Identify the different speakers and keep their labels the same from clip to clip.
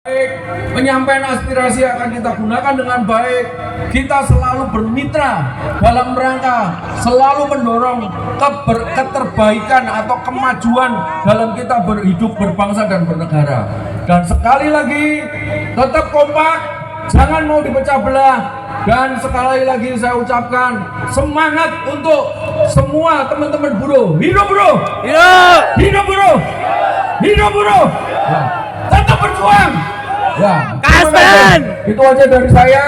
Speaker 1: Baik, penyampaian aspirasi akan kita gunakan dengan baik. Kita selalu bermitra dalam rangka selalu mendorong keterbaikan atau kemajuan dalam kita berhidup, berbangsa dan bernegara. Dan sekali lagi tetap kompak, jangan mau dipecah belah. Dan sekali lagi saya ucapkan semangat untuk semua teman-teman buruh. Hidup buruh!
Speaker 2: Hidup!
Speaker 1: Hidup buruh! Hidup buruh! Ya. Tetap berjuang. Ya,
Speaker 2: Kasman!
Speaker 1: itu aja dari saya.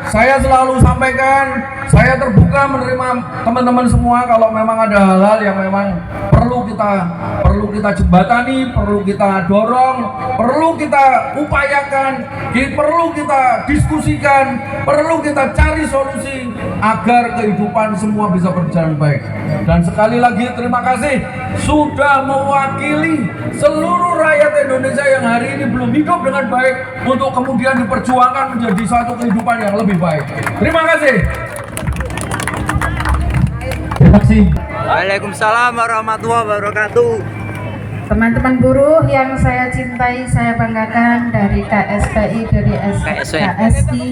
Speaker 1: Saya selalu sampaikan, saya terbuka menerima teman-teman semua kalau memang ada hal-hal yang memang perlu kita jembatani, perlu kita dorong, perlu kita upayakan, perlu kita diskusikan, perlu kita cari solusi agar kehidupan semua bisa berjalan baik. Dan sekali lagi terima kasih sudah mewakili seluruh rakyat Indonesia yang hari ini belum hidup dengan baik untuk kemudian diperjuangkan menjadi satu kehidupan yang lebih baik. Terima kasih. Terima kasih.
Speaker 2: Waalaikumsalam warahmatullahi wabarakatuh.
Speaker 3: Teman-teman buruh yang saya cintai, saya banggakan dari KSPI, dari KSI,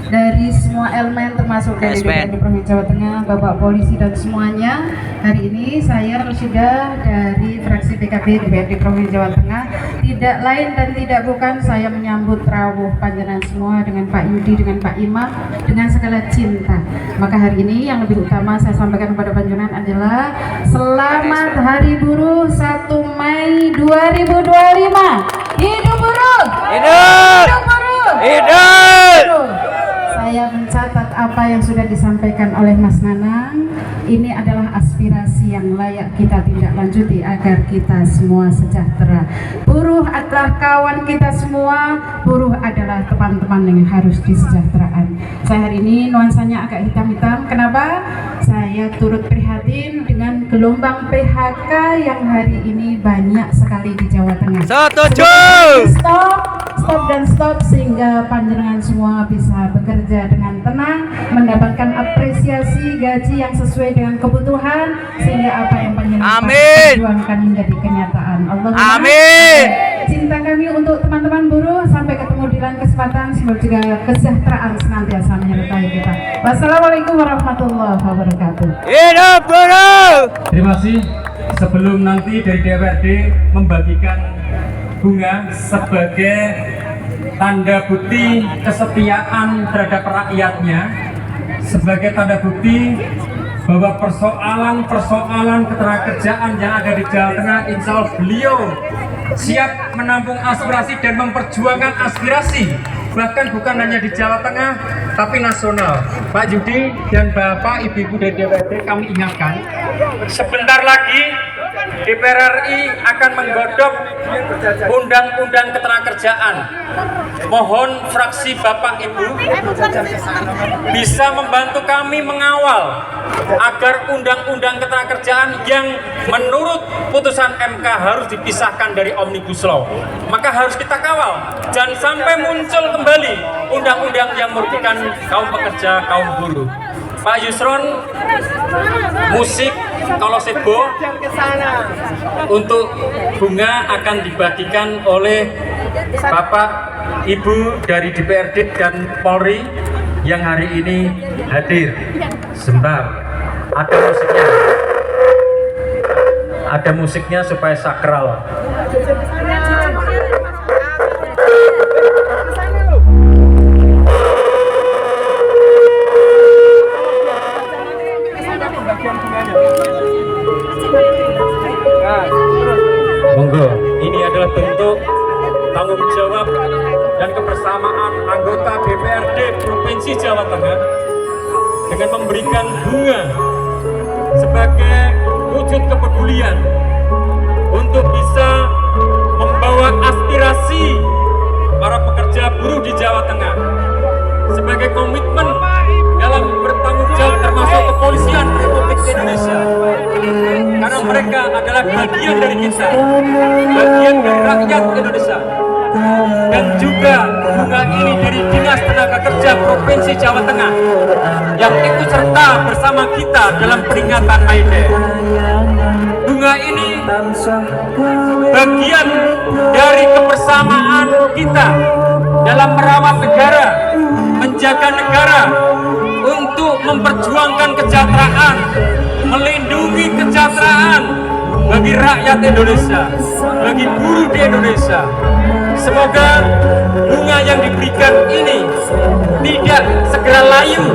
Speaker 3: dari semua elemen termasuk dari DPRD Provinsi Jawa Tengah, Bapak Polisi dan semuanya. Hari ini saya Rosida dari fraksi PKB DPRD Provinsi Jawa Tengah. Tidak lain dan tidak bukan saya menyambut rawuh panjenengan semua dengan Pak Yudi, dengan Pak Imam, dengan segala cinta. Maka hari ini yang lebih utama saya sampaikan kepada panjenengan adalah selamat Hari Buruh 1 Mei 2025. Hidup buruh!
Speaker 2: Hidup!
Speaker 3: Hidup buruh!
Speaker 2: Hidup!
Speaker 3: Saya mencatat apa yang sudah disampaikan oleh Mas Nanang. Ini adalah aspirasi yang layak kita tindak lanjuti agar kita semua sejahtera. Buruh adalah kawan kita semua. Buruh adalah teman-teman yang harus disejahteraan. Saya hari ini nuansanya agak hitam-hitam. Kenapa? Saya turut prihatin dengan gelombang PHK yang hari ini banyak sekali di Jawa Tengah.
Speaker 2: Setuju!
Speaker 3: Stop dan stop sehingga panjenengan semua bisa bekerja dengan tenang, mendapatkan apresiasi gaji yang sesuai dengan kebutuhan, sehingga apa yang panjenengan perjuangkan menjadi kenyataan. Allahumma
Speaker 2: Amin.
Speaker 3: Cinta kami untuk teman-teman buruh, sampai ketemu di lain kesempatan, semoga kesejahteraan senantiasa menyertai kita. Wassalamualaikum warahmatullahi wabarakatuh.
Speaker 2: Hidup buruh!
Speaker 4: Terima kasih. Sebelum nanti dari DPRD membagikan bunga sebagai tanda bukti kesetiaan terhadap rakyatnya, sebagai tanda bukti bahwa persoalan ketenagakerjaan yang ada di Jawa Tengah, insya Allah beliau siap menampung aspirasi dan memperjuangkan aspirasi, bahkan bukan hanya di Jawa Tengah tapi nasional. Pak Yudi dan Bapak Ibu dari DPRD, kami ingatkan sebentar lagi DPR RI akan menggodok undang-undang ketenagakerjaan. Mohon fraksi Bapak Ibu bisa membantu kami mengawal agar undang-undang ketenagakerjaan yang menurut putusan MK harus dipisahkan dari Omnibus Law. Maka harus kita kawal, jangan sampai muncul kembali undang-undang yang merugikan kaum pekerja, kaum buruh. Pak Yusron, musik kalau sebo untuk bunga akan dibagikan oleh Bapak Ibu dari DPRD dan Polri yang hari ini hadir. Sebentar, ada musiknya supaya sakral. Monggo, ini adalah bentuk tanggung jawab dan kebersamaan anggota DPRD Provinsi Jawa Tengah dengan memberikan bunga sebagai wujud kepedulian untuk bisa membawa aspirasi para pekerja buruh di Jawa Tengah sebagai komitmen dalam bertanggung jawab termasuk kepolisian Republik Indonesia, karena mereka adalah bagian dari kita, bagian dari rakyat Indonesia. dan juga bunga ini dari Dinas Tenaga Kerja Provinsi Jawa Tengah yang ikut serta bersama kita dalam peringatan May Day. Bunga ini bagian dari kebersamaan kita dalam merawat negara, menjaga negara, untuk memperjuangkan kesejahteraan, melindungi kesejahteraan bagi rakyat Indonesia, bagi buruh di Indonesia. Semoga bunga yang diberikan ini tidak segera layu,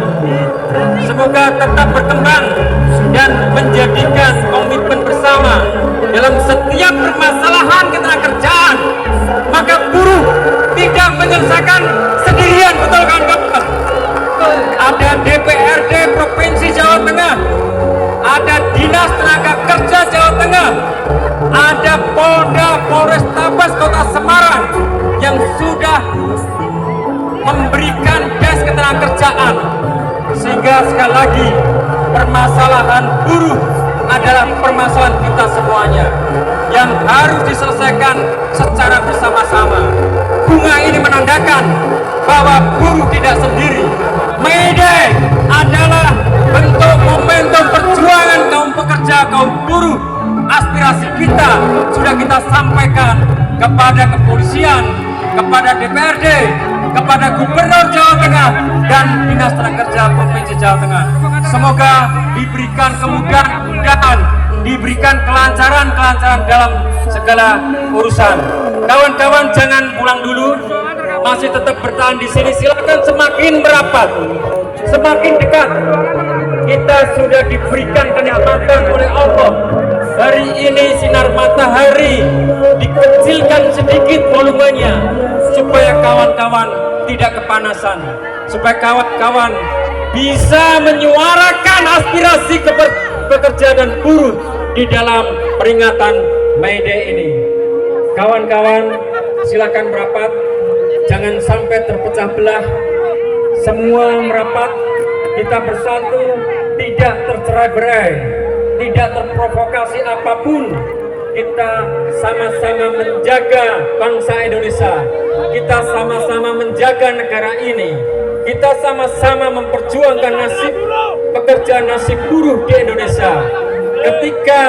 Speaker 4: semoga tetap berkembang dan menjadikan komitmen bersama dalam setiap permasalahan ketenagakerjaan. Maka buruh tidak menyelesaikan sendirian, betul kan kawan? Ada DPRD Provinsi Jawa Tengah, ada Dinas Tenaga Kerja Jawa Tengah, ada Polda Polrestabes Kota Semarang yang sudah memberikan tes ketenagakerjaan. Sehingga sekali lagi, permasalahan buruh adalah permasalahan kita semuanya yang harus diselesaikan secara bersama-sama. Bunga ini menandakan bahwa buruh tidak sendiri. May Day adalah bentuk momentum perjuangan kaum pekerja, kaum buruh. Aspirasi kita sudah kita sampaikan kepada kepolisian, kepada DPRD, kepada Gubernur Jawa Tengah dan Dinas Tenaga Kerja Provinsi Jawa Tengah. Semoga diberikan kemudahan, diberikan kelancaran dalam segala urusan. Kawan-kawan jangan pulang dulu, masih tetap bertahan di sini. Silakan semakin merapat, semakin dekat. Kita sudah diberikan kenikmatan oleh Allah. Hari ini sinar matahari dikecilkan sedikit volumenya supaya kawan-kawan tidak kepanasan, supaya kawan-kawan bisa menyuarakan aspirasi pekerja dan buruh di dalam peringatan May Day ini. Kawan-kawan silakan merapat, jangan sampai terpecah belah. Semua merapat, kita bersatu, tidak tercerai-berai, tidak terprovokasi apapun. Kita sama-sama menjaga bangsa Indonesia, kita sama-sama menjaga negara ini, kita sama-sama memperjuangkan nasib pekerja, nasib buruh di Indonesia. Ketika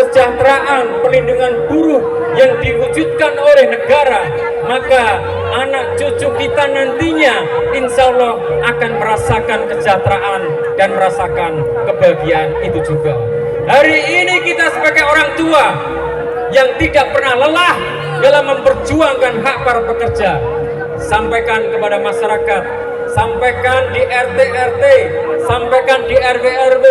Speaker 4: kesejahteraan perlindungan buruh yang diwujudkan oleh negara, maka anak cucu kita nantinya insya Allah akan merasakan kesejahteraan dan merasakan kebahagiaan itu juga. Hari ini kita sebagai orang tua yang tidak pernah lelah dalam memperjuangkan hak para pekerja, sampaikan kepada masyarakat, sampaikan di RT-RT, sampaikan di RW-RW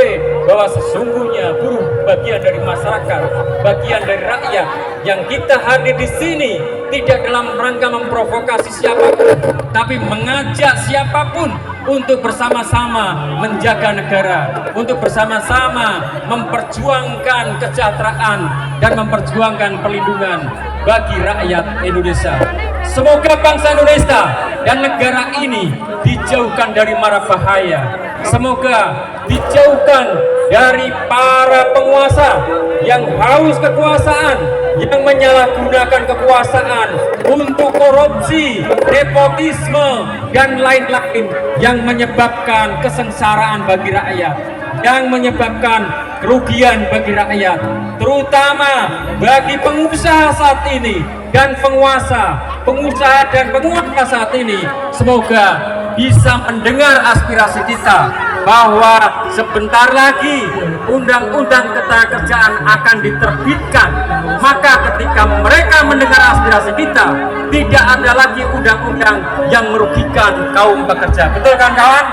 Speaker 4: bahwa sesungguhnya buruh bagian dari masyarakat, bagian dari rakyat. Yang kita hadir di sini tidak dalam rangka memprovokasi siapapun, tapi mengajak siapapun untuk bersama-sama menjaga negara, untuk bersama-sama memperjuangkan kesejahteraan dan memperjuangkan perlindungan bagi rakyat Indonesia. Semoga bangsa Indonesia dan negara ini dijauhkan dari mara bahaya. Semoga dijauhkan dari para penguasa yang haus kekuasaan, yang menyalahgunakan kekuasaan untuk korupsi, nepotisme, dan lain-lain yang menyebabkan kesengsaraan bagi rakyat, yang menyebabkan kerugian bagi rakyat, terutama bagi pengusaha saat ini dan pengusaha dan penguasa saat ini. Semoga bisa mendengar aspirasi kita bahwa sebentar lagi undang-undang ketenagakerjaan akan diterbitkan. Maka ketika mereka mendengar aspirasi kita, tidak ada lagi undang-undang yang merugikan kaum pekerja. Betul kan kawan?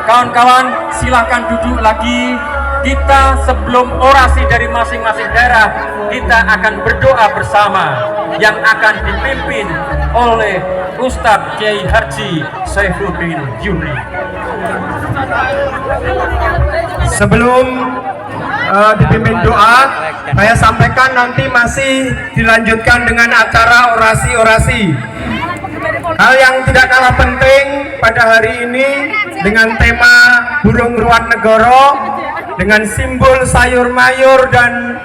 Speaker 4: Kawan-kawan silahkan duduk lagi. Kita sebelum orasi dari masing-masing daerah, kita akan berdoa bersama yang akan dipimpin oleh Ustadz Kiai Haji Saifuddin Yuri.
Speaker 5: Sebelum dipimpin doa, saya sampaikan nanti masih dilanjutkan dengan acara orasi-orasi. Hal yang tidak kalah penting pada hari ini dengan tema Burung Ruat Negoro, dengan simbol sayur mayur dan